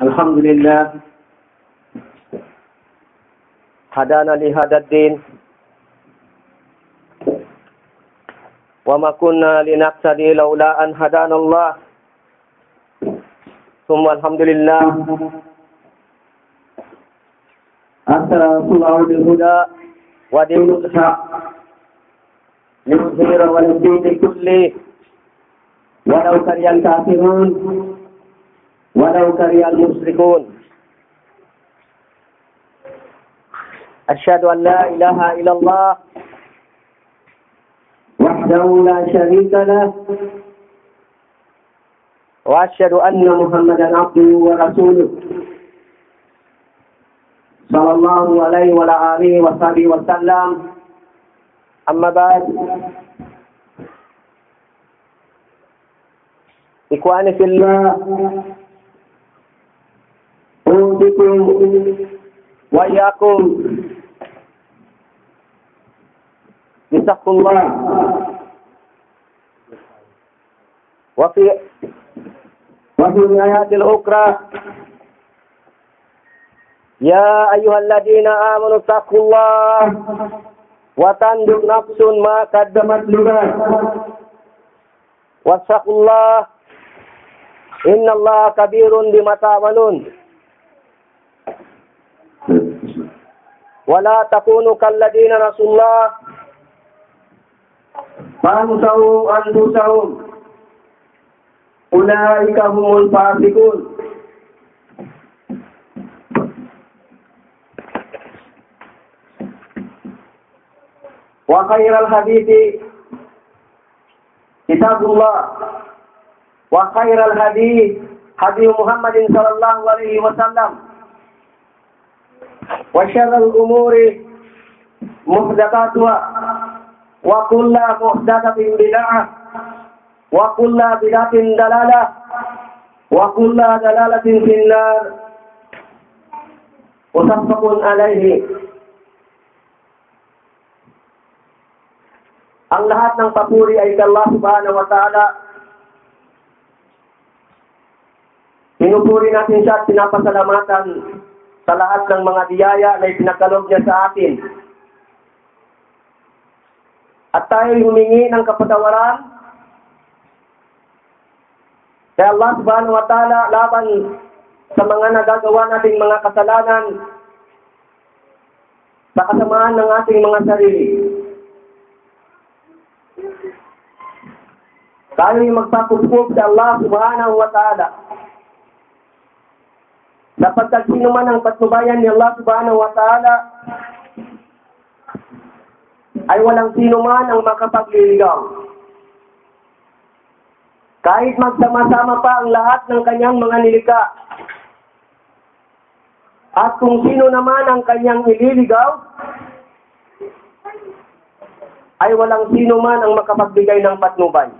الحمد لله هدانا لهذا الدين وما كنا لنهتدي لولا أن هدانا الله ثم الحمد لله أرسل رسوله بالهدى ودين الحق ليظهره على الدين كله ولو كره الكافرون ولو كره المشركون أشهد أن لا إله إلا الله وحده لا شريك له وأشهد أن محمدا عبده ورسوله صلى الله عليه وعلى آله وصحبه وسلم أما بعد إخواني في الله أوصيكم وإياكم بتقوى الله وفي الآيات الأخرى يا أيها الذين آمنوا اتقوا الله وتنظر نفس ما قدمت لغد واتقوا الله إن الله كبير بما تعملون ولا تكونوا كالذين نسوا الله فأنسوا أنفسهم أولئك هم الفاسقون وخير الحديث كتاب الله وخير الهدي هدي محمد صلى الله عليه وسلم وشر الأمور محدثاتها وكل محدثة بدعة وكل بدعة ضلالة وكل ضلالة في النار متفق عليه. Ang lahat ng papuri ay kay Allah subhanahu wa ta'ala. Pinupuri natin siya at pinapasalamatan sa lahat ng mga biyaya na ipinagkaloob niya sa atin. At tayo humingi ng kapatawaran kay Allah subhanahu wa ta'ala laban sa mga nagagawa nating mga kasalanan sa kasamaan ng ating mga sarili. Tayo'y magpapupub sa Allah subhanahu wa ta'ala. Sapagkat sino man ang patnubayan ni Allah subhanahu wa ta'ala ay walang sino man ang makapagliligaw. Kahit magsama-sama pa ang lahat ng kanyang mga nilikha. At kung sino naman ang kanyang ililigaw, ay walang sino man ang makapagbigay ng patnubay.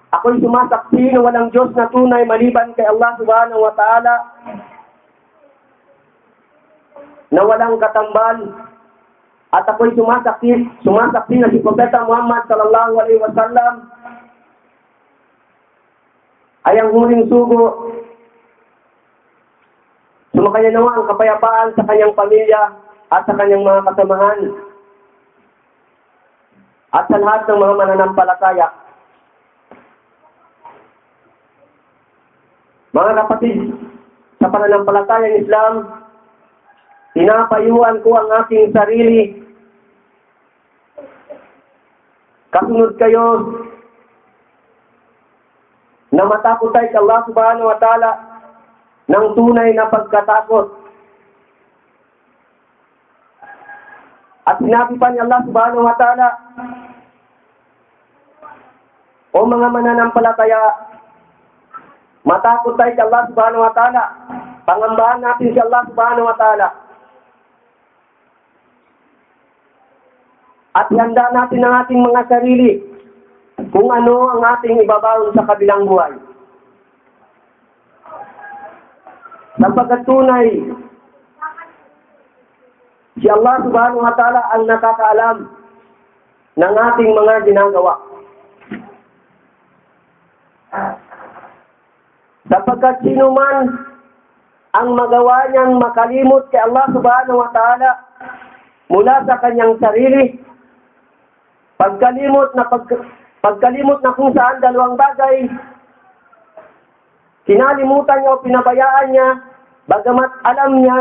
Ako'y sumasaksi na walang Diyos na tunay maliban kay Allah subhanahu wa ta'ala, na walang katambal, at ako'y sumasaksi na si Propeta Muhammad sallallahu alaihi wasallam ay ang huling sugo. Sumakaya nawa ang kapayapaan sa kanyang pamilya at sa kanyang mga kasamahan at sa lahat ng mga mananampalataya. Mga kapatid, sa pananampalatayang Islam, pinapayuhan ko ang aking sarili. Kasunod kayo na matakot tayo sa Allah subhanahu wa ta'ala ng tunay na pagkatakot. At sinabi pa ni Allah subhanahu wa ta'ala, o mga mananampalataya, matakot tayo sa Allah subhanahu wa ta'ala. Pangambahan natin si Allah subhanahu wa ta'ala. At handa natin ang ating mga sarili kung ano ang ating ibabaon sa kabilang buhay. Sapagkat tunay, si Allah subhanahu wa ta'ala ang nakakaalam ng ating mga ginagawa. sapagkat sino man ang magawa niyang makalimot kay Allah subhanahu wa ta'ala mula sa kanyang sarili, pagkalimot na kung saan dalawang bagay, kinalimutan niya o pinabayaan niya, bagamat alam niya,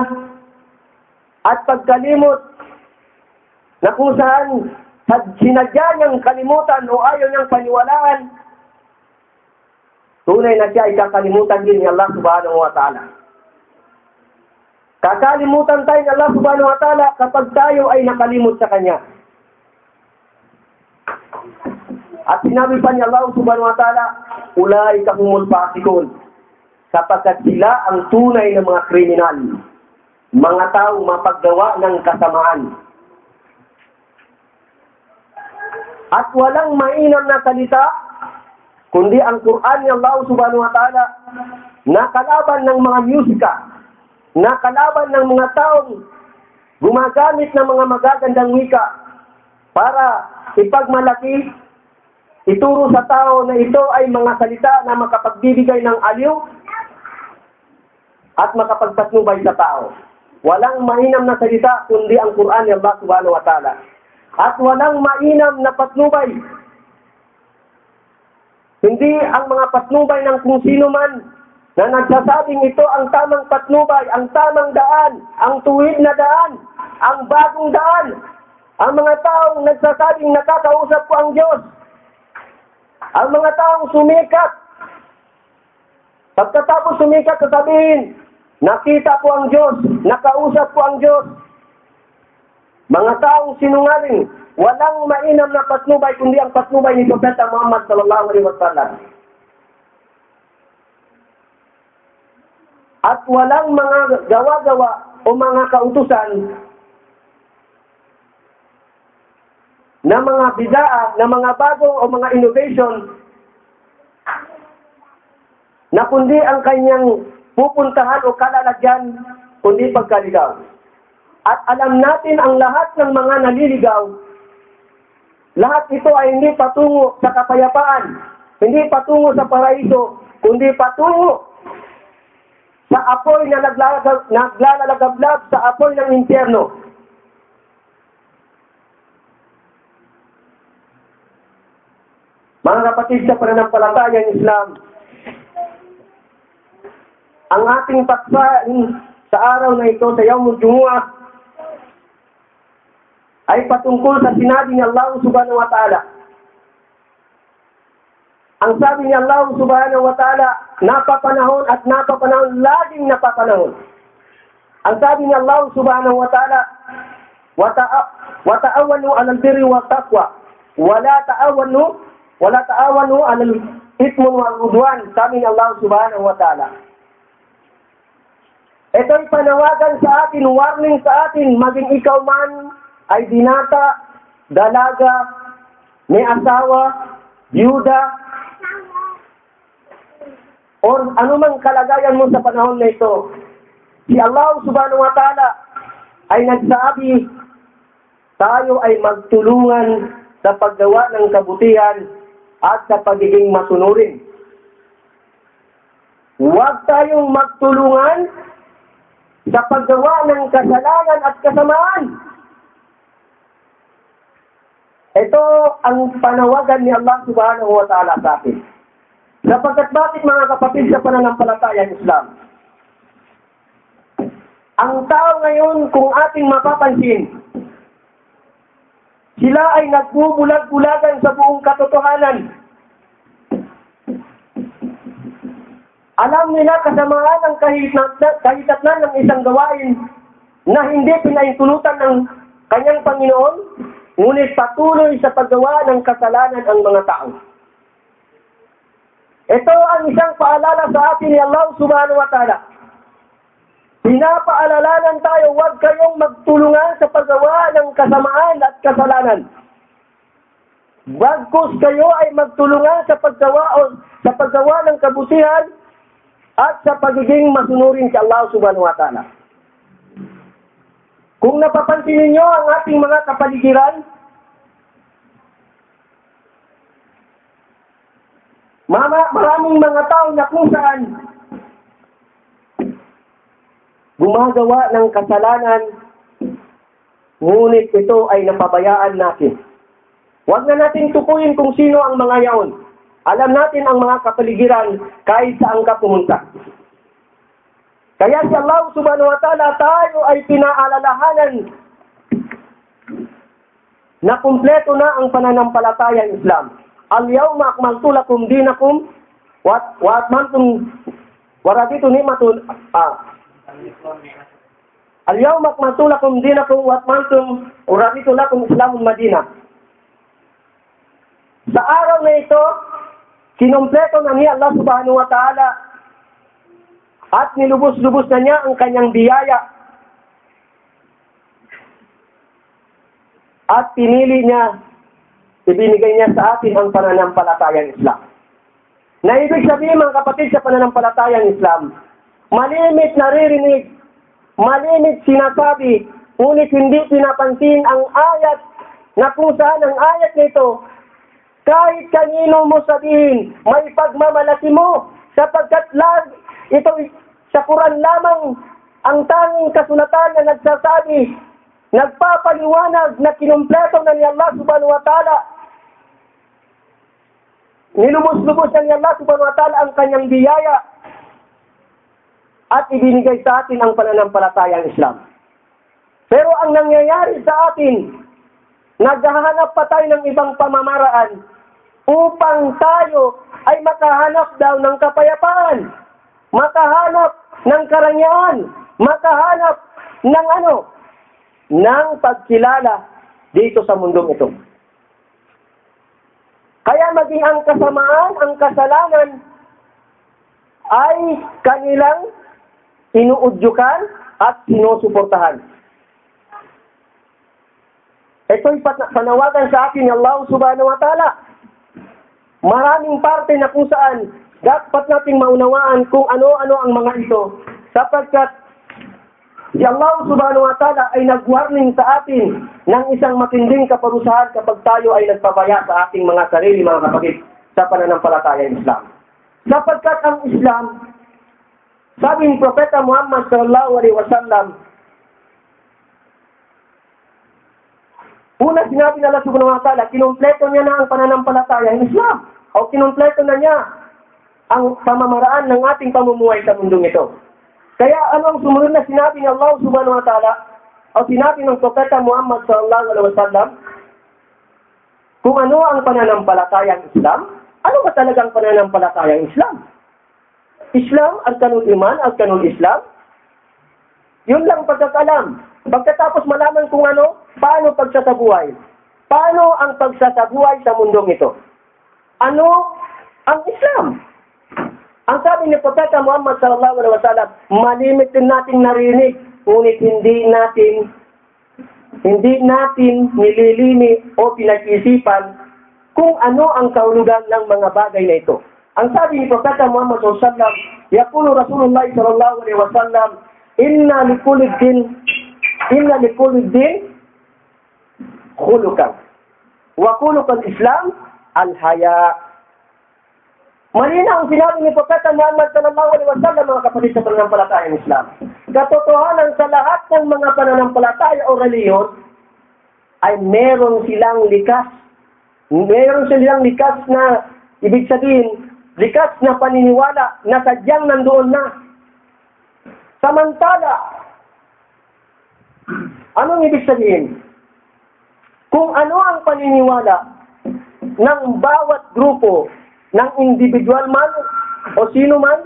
at pagkalimot na kung saan sinadya niyang kalimutan o ayaw niyang paniwalaan, tunay na siya ay kakalimutan din ni Allah subhanahu wa ta'ala. Kakalimutan tayo ni Allah subhanahu wa ta'ala kapag tayo ay nakalimot sa Kanya. At sinabi pa ni Allah subhanahu wa ta'ala, ulaika humul fasikun, sapagkat sila ang tunay na mga kriminal, mga taong mapaggawa ng kasamaan. At walang mainam na salita, kundi ang Quran ni Allah subhanahu wa ta'ala, na kalaban ng mga musika, na kalaban ng mga taong gumagamit ng mga magagandang wika para ipagmalaki, ituro sa tao na ito ay mga salita na makapagbibigay ng aliw at makapagpatnubay sa tao. Walang mainam na salita kundi ang Quran ni Allah subhanahu wa ta'ala. At walang mainam na patnubay. Hindi ang mga patnubay ng kung sino man na nagsasabing ito ang tamang patnubay, ang tamang daan, ang tuwid na daan, ang bagong daan. Ang mga taong nagsasabing nakakausap ko ang Diyos. Ang mga taong sumikat. Pagkatapos sumikat, sasabihin, nakita ko ang Diyos, nakausap ko ang Diyos. Mga taong sinungaling, walang mainam na patnubay kundi ang patnubay ni Propeta Muhammad sallallahu alaihi wasallam. At walang mga gawa-gawa o mga kautusan na mga bidaa, na mga bago o mga innovation na kundi ang kanyang pupuntahan o kalalagyan kundi pagkaligaw. At alam natin ang lahat ng mga naliligaw, lahat ito ay hindi patungo sa kapayapaan, hindi patungo sa paraiso, kundi patungo sa apoy na naglalagablab sa apoy ng impyerno. Mga kapatid sa pananampalatayang Islam, ang ating paksa sa araw na ito, sa Yawmul Jumu'ah, ay patungkol sa sinabi ni Allah subhanahu wa ta'ala. Ang sabi ni Allah subhanahu wa ta'ala, napapanahon at napapanahon, laging napapanahon. Ang sabi ni Allah subhanahu wa ta'ala, wa ta'awanu 'alal birri wat taqwa, wa la ta'awanu 'alal ithmi wal 'udwan. Sabi ni Allah subhanahu wa ta'ala. Ito'y panawagan sa atin, warning sa atin, maging ikaw man ay binata, dalaga, may asawa, byuda, o anumang kalagayan mo sa panahon na ito. Si Allah subhanahu wa ta'ala ay nagsabi, tayo ay magtulungan sa paggawa ng kabutihan at sa pagiging masunurin. Huwag tayong magtulungan sa paggawa ng kasalanan at kasamaan. Ito ang panawagan ni Allah subhanahu wa ta'ala sa atin. Sapagkat bakit mga kapatid sa pananampalatayang Islam? Ang tao ngayon, kung ating mapapansin, sila ay nagbubulag-bulagan sa buong katotohanan. Alam nila kasamaan ang kahitatnan ng isang gawain na hindi pinaintulutan ng kanyang Panginoon, ngunit patuloy sa paggawa ng kasalanan ang mga tao. Ito ang isang paalala sa atin ni Allah subhanahu wa ta'ala. Pinapaalalanan tayo, huwag kayong magtulungan sa paggawa ng kasamaan at kasalanan. Bagkus kayo ay magtulungan sa paggawa ng kabutihan at sa pagiging masunurin kay Allah subhanahu wa ta'ala. Kung napapansin ninyo ang ating mga kapaligiran, Maraming mga tao na kung saan gumagawa ng kasalanan, ngunit ito ay napabayaan natin. Huwag na natin tukuyin kung sino ang mga yaon. Alam natin ang mga kapaligiran kahit saan ka pumunta. Kaya si Allah subhanahu wa ta'ala, tayo ay pinaalalahanan na kumpleto na ang pananampalatayang Islam. Al-yawma akmaltu lakum dinakum wa atmamtum wa raditu ni'matun Al-yawma akmaltu lakum dinakum wa atmamtum wa raditu lakum Islamul Madinah. Sa araw na ito, kinumpleto na ni Allah subhanahu wa ta'ala at nilubos-lubos na niya ang kanyang biyaya at pinili niya, ibinigay niya sa atin ang pananampalatayang Islam. Na ibig sabihin mga kapatid sa pananampalatayang Islam, malimit naririnig, malimit sinasabi, ngunit hindi pinapansin ang ayat na kung saan ang ayat nito, kahit kanino mo sabihin, may pagmamalaki mo, sapagkat ito sa Quran lamang ang tanging kasulatan na nagsasabi, nagpapaliwanag na kinumpleto na ni Allah subhanahu wa ta'ala. Nilubos-lubos na ni Allah subhanahu wa ta'ala ang kanyang biyaya at ibinigay sa atin ang pananampalatayang Islam. Pero ang nangyayari sa atin, naghahanap pa tayo ng ibang pamamaraan upang tayo ay makahanap daw ng kapayapaan, makahanap ng karangyaan, makahanap ng ng pagkilala dito sa mundong ito. Kaya maging ang kasamaan, ang kasalanan ay kanilang inuudyukan at sinusuportahan. Ito'y panawagan sa akin ni Allah subhanahu wa ta'ala. Maraming parte na kung saan dapat nating maunawaan kung ano-ano ang mga ito, sapagkat si Allah subhanahu wa ta'ala ay nag-warning sa atin ng isang matinding kaparusahan kapag tayo ay nagpabaya sa ating mga sarili, mga kapatid, sa pananampalatayang Islam. Sapagkat ang Islam, sabi ni Propeta Muhammad sallallahu alaihi wasallam, una sinabi na Allah subhanahu wa ta'ala, kinumpleto niya na ang pananampalatayang Islam, o kinumpleto na niya ang pamamaraan ng ating pamumuhay sa mundong ito. Kaya ano ang sumunod na sinabi ni Allah subhanahu wa ta'ala o sinabi ng Propeta Muhammad sallallahu alaihi wasallam, kung ano ang pananampalatayang Islam, ano ba talagang pananampalatayang Islam? Islam, arkanul iman, arkanul Islam. Yun lang pagkakalam. Pagkatapos malaman kung paano pagsasabuhay. Paano ang pagsasabuhay sa mundong ito? Ano ang Islam? Ang sabi ni Propeta Muhammad sallallahu alaihi wasallam, malimit din nating narinig, ngunit hindi natin nililini o pinag-isipan kung ano ang kahulugan ng mga bagay na ito. Ang sabi ni Propeta Muhammad sallallahu alaihi wasallam, yaqulu Rasulullah sallallahu alaihi wasallam, inna likulli din khuluqan wa khuluqul Islam al-haya. Malinaw ang sinabi ni Propeta Muhammad sallallahu alaihi wasallam, mga kapatid sa pananampalatayang Islam. Katotohanan sa lahat ng mga pananampalataya o reliyon ay meron silang likas. Meron silang likas na, ibig sabihin, likas na paniniwala na sadyang nandoon na. Samantala, anong ibig sabihin? Kung ano ang paniniwala ng bawat grupo, ng individual man o sino man,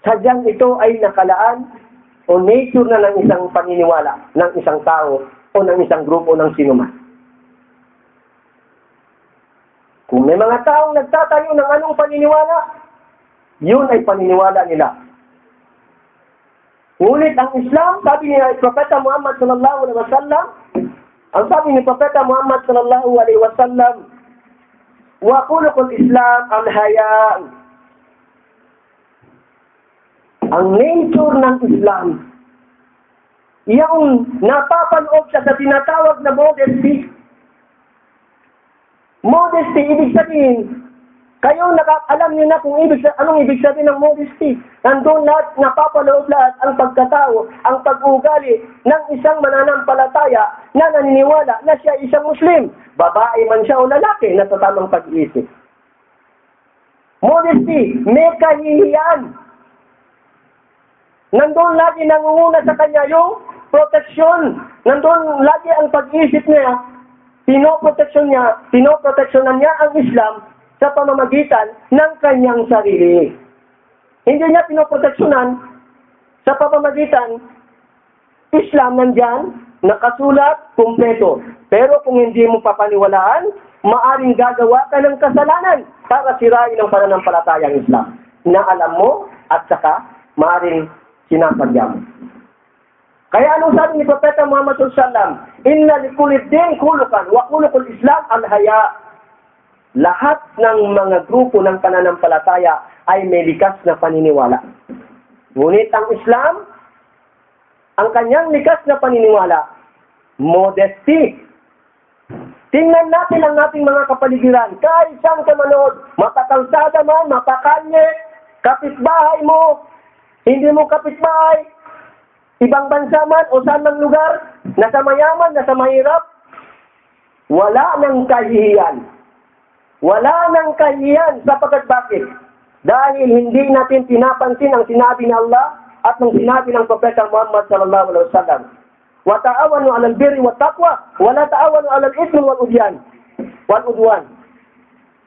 sadyang ito ay nakalaan o nature na ng isang paniniwala ng isang tao o ng isang grupo ng sino man. Kung may mga taong nagtatayo ng anong paniniwala, yun ay paniniwala nila. Ngunit ang Islam, sabi ni Propeta Muhammad sallallahu alaihi wasallam, ang sabi ni Propeta Muhammad sallallahu alaihi wasallam, wa khuluqul Islam al-haya. Ang nature ng Islam, yung napapaloob siya sa tinatawag na modesty. Modesty, ibig sabihin, Kayo alam niyo na kung anong ibig sabihin ng modesty. Nandun lahat, napapaloob lahat ang pagkatao, ang pag-ugali ng isang mananampalataya na naniniwala na siya isang Muslim. Babae man siya o lalaki na sa tamang pag-iisip. Modesty, may kahihiyan. Nandun lagi nangunguna sa kanya yung proteksyon. Nandun lagi ang pag-iisip niya, pinoproteksyonan niya ang Islam sa pamamagitan ng kanyang sarili. Hindi niya pinoproteksyonan sa pamamagitan Islam nandyan, nakasulat, kumpleto. Pero kung hindi mo papaniwalaan, maaring gagawa ka ng kasalanan para sirain ang pananampalatayang Islam na alam mo at saka maaring sinasadya mo. Kaya anong sabi ni Propeta Muhammad SAW? Inna likulid din kulukan wa kulukul Islam al-haya. Lahat ng mga grupo ng pananampalataya ay may likas na paniniwala. Ngunit ang Islam, ang kanyang likas na paniniwala, modesty. Tingnan natin ang ating mga kapaligiran. Kahit saan ka manood, mapakalsada man, mapakalye, kapitbahay mo, hindi mo kapitbahay, ibang bansa man o saan mang lugar, nasa mayaman, nasa mahirap, wala nang kahihiyan. Wala nang kahihiyan sapagkat bakit? Dahil hindi natin pinapansin ang sinabi ng Allah at ng sinabi ng Propeta Muhammad sallallahu alaihi wasallam. Wa ta'awanu 'alal birri wat taqwa wa la ta'awanu 'alal itsmi wal udwan.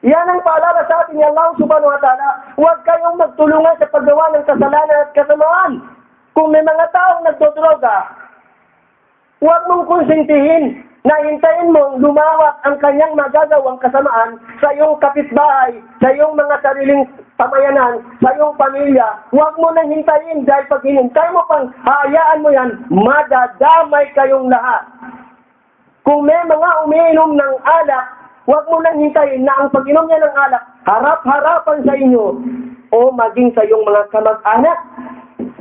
Yan ang paalala sa atin ni Allah subhanahu wa ta'ala. Huwag kayong magtulungan sa paggawa ng kasalanan at kasamaan. Kung may mga taong nagdodroga, huwag mong konsentihin na hintayin mong lumawak ang kanyang magagawang kasamaan sa iyong kapitbahay, sa iyong mga sariling pamayanan, sa iyong pamilya. Huwag mo nang hintayin dahil pag hinintay mo pang hayaan mo yan, madadamay kayong lahat. Kung may mga umiinom ng alak, huwag mo nang hintayin na ang pag-inom niya ng alak, harap-harapan sa inyo o maging sa iyong mga kamag-anak.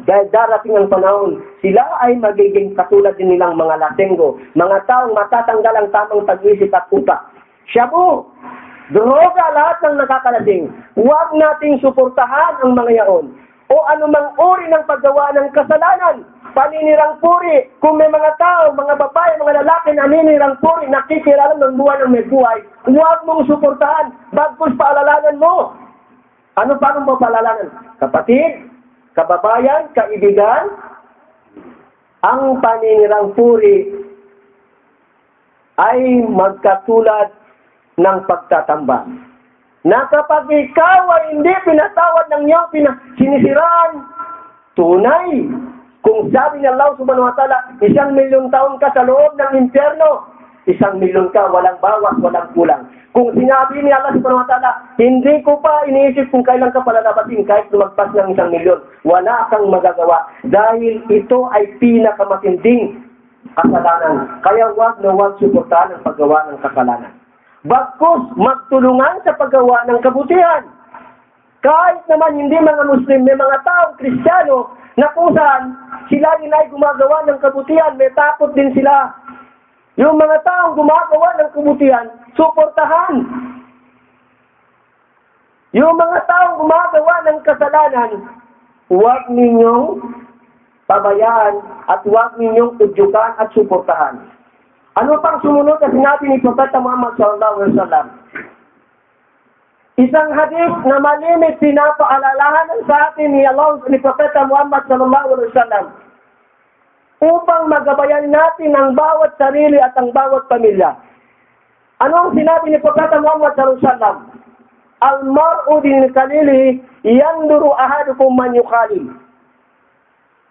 Dahil darating ang panahon, sila ay magiging katulad din nilang mga lasenggo, mga taong matatanggal ang tamang pag-isip at utak. Shabu, droga, lahat ng nakakalasing. Huwag nating suportahan ang mga yaon o anumang uri ng paggawa ng kasalanan. Paninirang puri, kung may mga tao, mga babae, mga lalaki na naninirang puri, nakikilala ng buwan ng may buhay, huwag mong suportahan, bagkus paalalanan mo. Ano pa mo paalalanan? Kapatid, kababayan, kaibigan, ang paninirang puri ay magkatulad ng pagtatambal. Na kapag ikaw ay hindi pinatawad ng iyong sinisiraan, tunay, kung sabi ni Allah subhanahu wa ta'ala, 1,000,000 taon ka sa loob ng impyerno, 1,000,000 ka, walang bawas, walang kulang. Kung sinabi ni Allah subhanahu wa ta'ala, hindi ko pa iniisip kung kailan ka palalabasin kahit lumagpas ng 1,000,000. Wala kang magagawa dahil ito ay pinakamatinding kasalanan. Kaya wag na wag suportahan ang paggawa ng kasalanan. Bagkus magtulungan sa paggawa ng kabutihan. Kahit naman hindi mga Muslim, may mga taong Kristiyano na kung saan sila nila ay gumagawa ng kabutihan, may takot din sila. Yung mga taong gumagawa ng kabutihan, suportahan. Yung mga taong gumagawa ng kasalanan, huwag ninyong pabayaan at huwag ninyong udyukan at suportahan. Ano pang sumunod na sinabi ni Propeta Muhammad sallallahu alaihi wasallam? Isang hadith na malimit pinapaalalahanan sa atin ni Allah ni Propeta Muhammad sallallahu alaihi wasallam upang magabayan natin ang bawat sarili at ang bawat pamilya. Ano ang sinabi ni Propeta Muhammad sallallahu alaihi wasallam? Al-mar'u bin kalili yanduru ahadukum man yukhalil.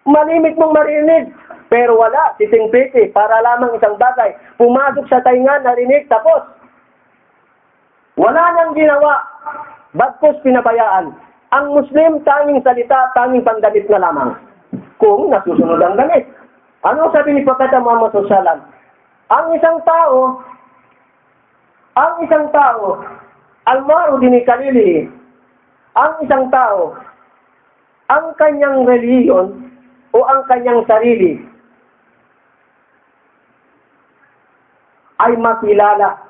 Malimit mong marinig, pero wala, siting-piti, para lamang isang bagay. Pumasok sa tainga, narinig, tapos. Wala nang ginawa, bagkus pinabayaan. Ang Muslim, tanging salita, tanging pandamit na lamang. Kung nasusunod ang damit. Ano sabi ni Propeta Muhammad SAW? Ang isang tao, almaru dinikalili, ang isang tao, ang kanyang reliyon, o ang kanyang sarili ay makilala.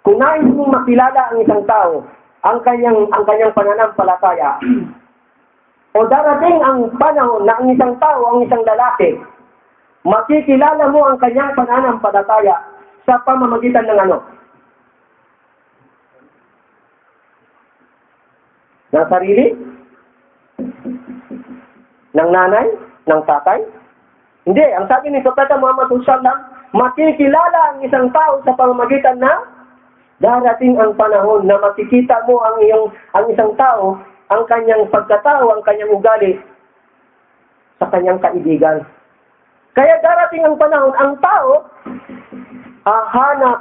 Kung nais mong makilala ang isang tao, ang kanyang pananampalataya. O darating ang panahon na ang isang tao, ang isang lalaki, makikilala mo ang kanyang pananampalataya sa pamamagitan ng ano? Ng sarili? Ng nanay? Ng tatay? Hindi. Ang sabi ni Propeta Muhammad SAW, makikilala ang isang tao sa pamamagitan ng darating ang panahon na makikita mo ang isang tao, ang kanyang pagkatao, ang kanyang ugali sa kanyang kaibigan. Kaya darating ang panahon, ang tao hahanap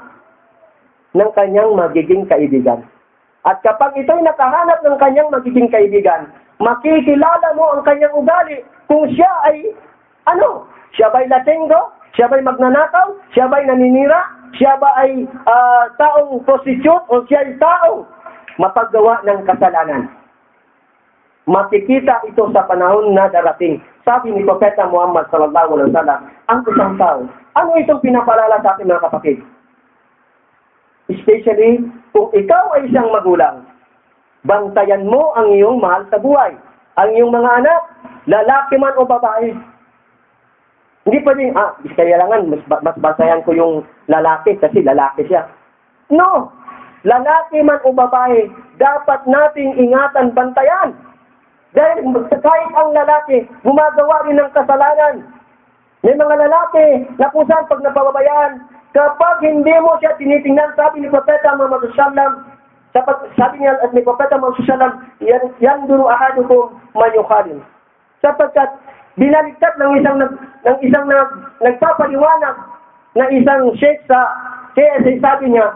ng kanyang magiging kaibigan. At kapag ito'y nakahanap ng kanyang magiging kaibigan, makikilala mo ang kanyang ugali kung siya ay ano? Siya ba'y lasenggo? Siya ba'y magnanakaw? Siya ba'y naninira? Siya ba ay taong prostitute? O siya ay taong mapaggawa ng kasalanan? Makikita ito sa panahon na darating. Sabi ni Propeta Muhammad SAW, ang isang tao, ano itong pinapalala sa ating mga kapatid? Especially, kung ikaw ay isang magulang, bantayan mo ang iyong mahal sa buhay. Ang iyong mga anak, lalaki man o babae. Hindi pwedeng, kailangan mas bantayan ko yung lalaki kasi lalaki siya. No! Lalaki man o babae, dapat nating ingatan, bantayan. Dahil kahit ang lalaki, gumagawa rin ng kasalanan. May mga lalaki na kung saan pag napababayaan, kapag hindi mo siya tinitingnan, sabi ni Propeta Muhammad sallam, sabi niya at ni Propeta Muhammad sallam, yanduru ahadukum mayukhalin. Sapagkat binaliktad ng isang nagpapaliwanag na isang sheikh kaya sabi niya,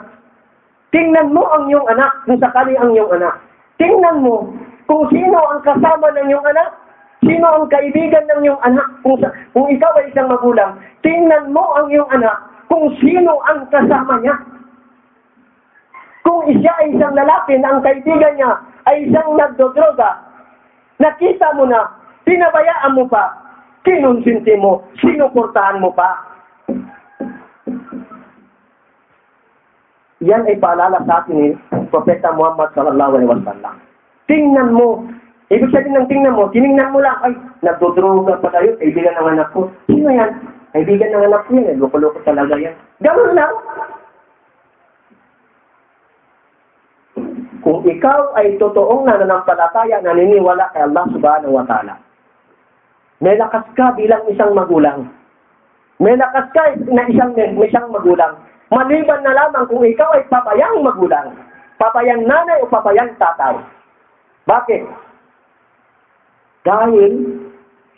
tingnan mo ang iyong anak kung sakali ang iyong anak. Tingnan mo kung sino ang kasama ng iyong anak, sino ang kaibigan ng iyong anak. Kung ikaw ay isang magulang, tingnan mo ang iyong anak kung sino ang kasama niya. Kung siya ay isang lalaki na ang kaibigan niya ay isang nagdodroga, nakita mo na, pinabayaan mo pa, kinonsinti mo, sinuportahan mo pa. Yan ay paalala sa atin ni Propeta Muhammad SAW. Tingnan mo. Ibig sabihin ng tingnan mo, tiningnan mo lang, ay, nagdodroga pa tayo, kaibigan ng anak ko. Sino yan? Kaibigan ng anak ko yan, loko-loko talaga yan. Ganun lang. Kung ikaw ay totoong nananampalataya, naniniwala kay Allah subhanahu wa ta'ala, may lakas ka bilang isang magulang. May lakas ka na isang magulang. Maliban na lamang kung ikaw ay papayang magulang, papayang nanay o papayang tatay. Bakit? Dahil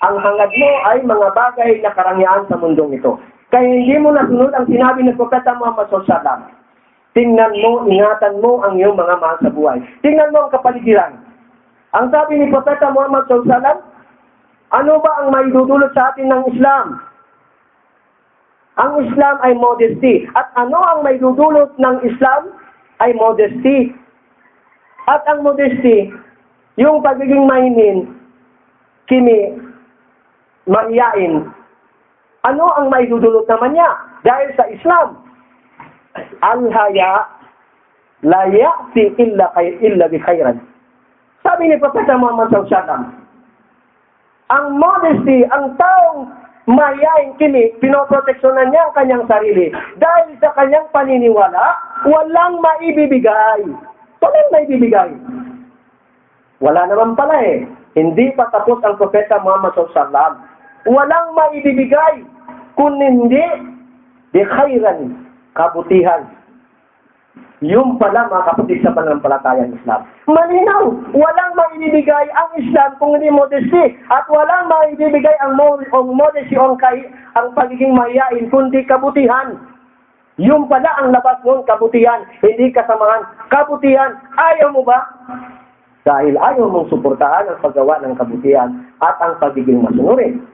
ang hangad mo ay mga bagay na karangyaan sa mundong ito. Kaya hindi mo nasunod ang sinabi ng Propeta Muhammad SAW. Tingnan mo, ingatan mo ang iyong mga mahal sa buhay. Tingnan mo ang kapaligiran. Ang sabi ni Propeta Muhammad SAW, ano ba ang maidudulot sa atin ng Islam? Ang Islam ay modesty. At ano ang maidudulot ng Islam ay modesty. At ang modesty, yung pagiging mahinin, mahiyain. Ano ang maidudulot naman niya? Dahil sa Islam, al-haya la ya'ti illa bi khairan. Sabi ni Propeta Muhammad SAW, ang modesty, ang taong mahiyain pinoproteksyonan niya ang kanyang sarili. Dahil sa kanyang paniniwala, walang maibibigay. Walang maibibigay. Wala naman pala eh. Hindi pa tapos ang Propeta Muhammad SAW. Walang maibibigay kung hindi bi khairan, kabutihan. Yung pala mga kapatid sa pananampalatayang Islam. Malinaw, walang maibibigay ang Islam kung hindi modesty. At walang maibibigay ang modesty o ang pagiging mahiyain kundi kabutihan. Yung pala ang labas mo, kabutihan, hindi kasamahan. Kabutihan, ayaw mo ba? Dahil ayaw mong suportahan ang paggawa ng kabutihan at ang pagiging masunurin.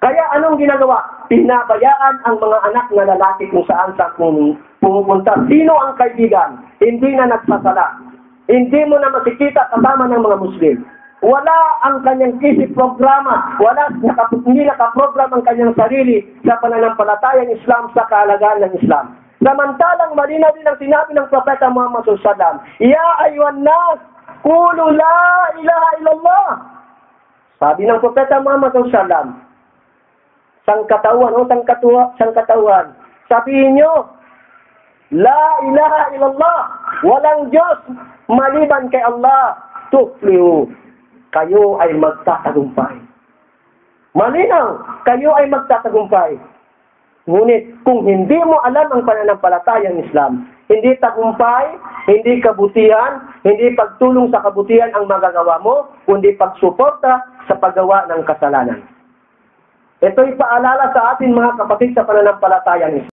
Kaya anong ginagawa? Pinabayaan ang mga anak na lalaki kung saan sa pumupunta. Sino ang kaibigan? Hindi na nagsasala. Hindi mo na makikita kasama ng mga Muslim. Wala ang kanyang kisip programa. Hindi nakaprogram ang kanyang sarili sa pananampalatayang Islam, sa kaalagaan ng Islam. Samantalang malinaw din ang sinabi ng Propeta Muhammad SAW, Ya ayyuhan nas, qulu la ilaha illallah. Sabi ng Propeta Muhammad SAW, sangkatauhan, sabihin nyo, La ilaha illallah, walang Diyos maliban kay Allah, tuflihu, kayo ay magtatagumpay. Malinaw, kayo ay magtatagumpay. Ngunit kung hindi mo alam ang pananampalatayang Islam, hindi tagumpay, hindi kabutihan, hindi pagtulong sa kabutihan ang magagawa mo, kundi pagsuporta sa paggawa ng kasalanan. Ito'y paalala sa atin mga kapatid sa pananampalatayang Islam.